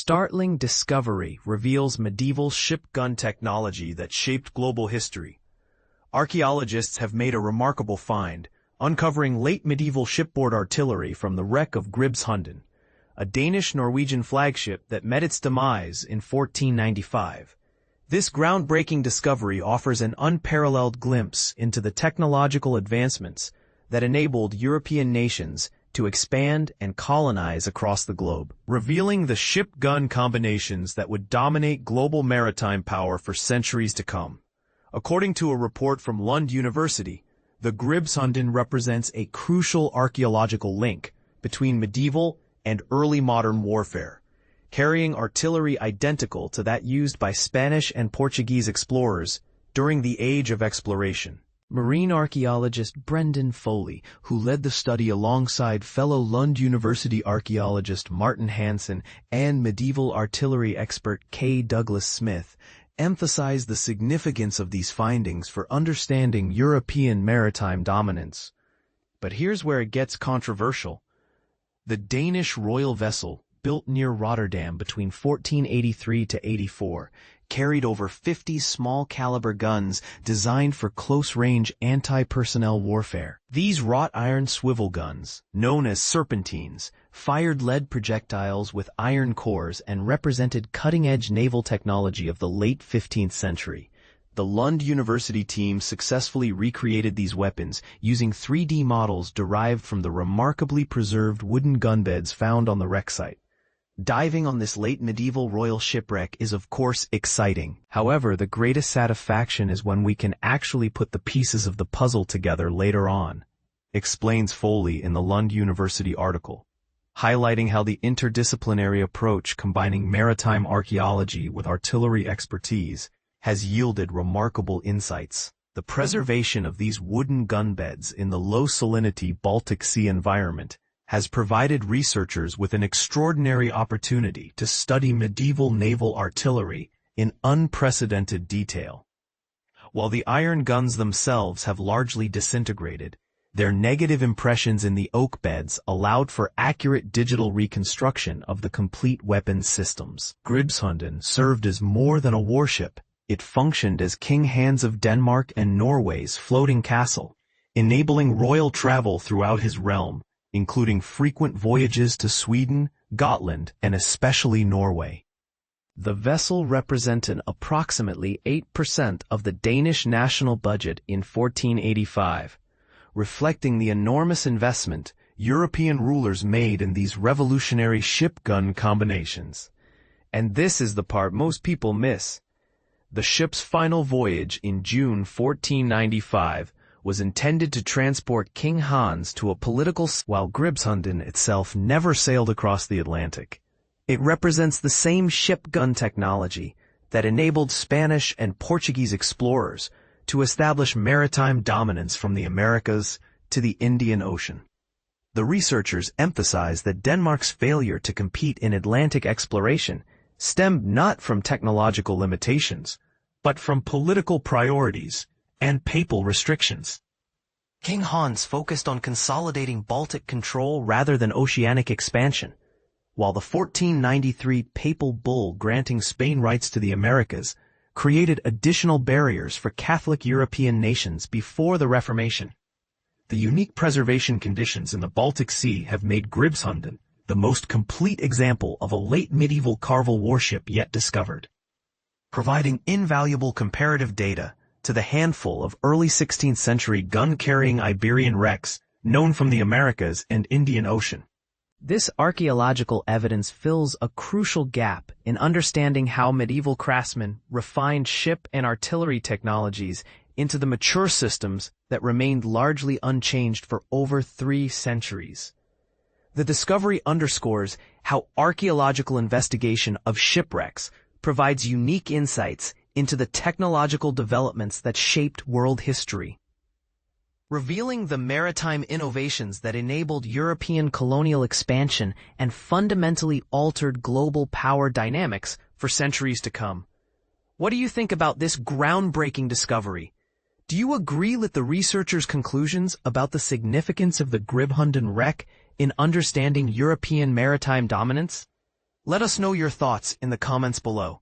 startling discovery reveals medieval ship gun technology that shaped global history. Archaeologists have made a remarkable find, uncovering late medieval shipboard artillery from the wreck of Gribshunden, a Danish-Norwegian flagship that met its demise in 1495. This groundbreaking discovery offers an unparalleled glimpse into the technological advancements that enabled European nations to expand and colonize across the globe, revealing the ship-gun combinations that would dominate global maritime power for centuries to come. According to a report from Lund University, the Gribshunden represents a crucial archaeological link between medieval and early modern warfare, carrying artillery identical to that used by Spanish and Portuguese explorers during the Age of Exploration. Marine archaeologist Brendan Foley, who led the study alongside fellow Lund University archaeologist Martin Hansen and medieval artillery expert K. Douglas Smith, emphasized the significance of these findings for understanding European maritime dominance. But here's where it gets controversial. The Danish royal vessel, built near Rotterdam between 1483 to 84, carried over 50 small-caliber guns designed for close-range anti-personnel warfare. These wrought-iron swivel guns, known as serpentines, fired lead projectiles with iron cores and represented cutting-edge naval technology of the late 15th century. The Lund University team successfully recreated these weapons using 3D models derived from the remarkably preserved wooden gunbeds found on the wreck site. Diving on this late medieval royal shipwreck is of course exciting. However, the greatest satisfaction is when we can actually put the pieces of the puzzle together later on, explains Foley in the Lund University article, highlighting how the interdisciplinary approach combining maritime archaeology with artillery expertise has yielded remarkable insights. The preservation of these wooden gunbeds in the low-salinity Baltic Sea environment has provided researchers with an extraordinary opportunity to study medieval naval artillery in unprecedented detail. While the iron guns themselves have largely disintegrated, their negative impressions in the oak beds allowed for accurate digital reconstruction of the complete weapons systems. Gribshunden served as more than a warship. It functioned as King Hans of Denmark and Norway's floating castle, enabling royal travel throughout his realm, including frequent voyages to Sweden, Gotland, and especially Norway. The vessel represented approximately 8% of the Danish national budget in 1485, reflecting the enormous investment European rulers made in these revolutionary ship-gun combinations. And this is the part most people miss. The ship's final voyage in June 1495 was intended to transport King Hans to a political while Gribshunden itself never sailed across the Atlantic. It represents the same ship-gun technology that enabled Spanish and Portuguese explorers to establish maritime dominance from the Americas to the Indian Ocean. The researchers emphasized that Denmark's failure to compete in Atlantic exploration stemmed not from technological limitations, but from political priorities and papal restrictions. King Hans focused on consolidating Baltic control rather than oceanic expansion, while the 1493 papal bull granting Spain rights to the Americas created additional barriers for Catholic European nations before the Reformation. The unique preservation conditions in the Baltic Sea have made Gribshunden the most complete example of a late medieval carvel warship yet discovered, providing invaluable comparative data to the handful of early 16th century gun-carrying Iberian wrecks known from the Americas and Indian Ocean. This archaeological evidence fills a crucial gap in understanding how medieval craftsmen refined ship and artillery technologies into the mature systems that remained largely unchanged for over 3 centuries. The discovery underscores how archaeological investigation of shipwrecks provides unique insights into the technological developments that shaped world history, revealing the maritime innovations that enabled European colonial expansion and fundamentally altered global power dynamics for centuries to come. What do you think about this groundbreaking discovery? Do you agree with the researchers' conclusions about the significance of the Gribshunden wreck in understanding European maritime dominance? Let us know your thoughts in the comments below.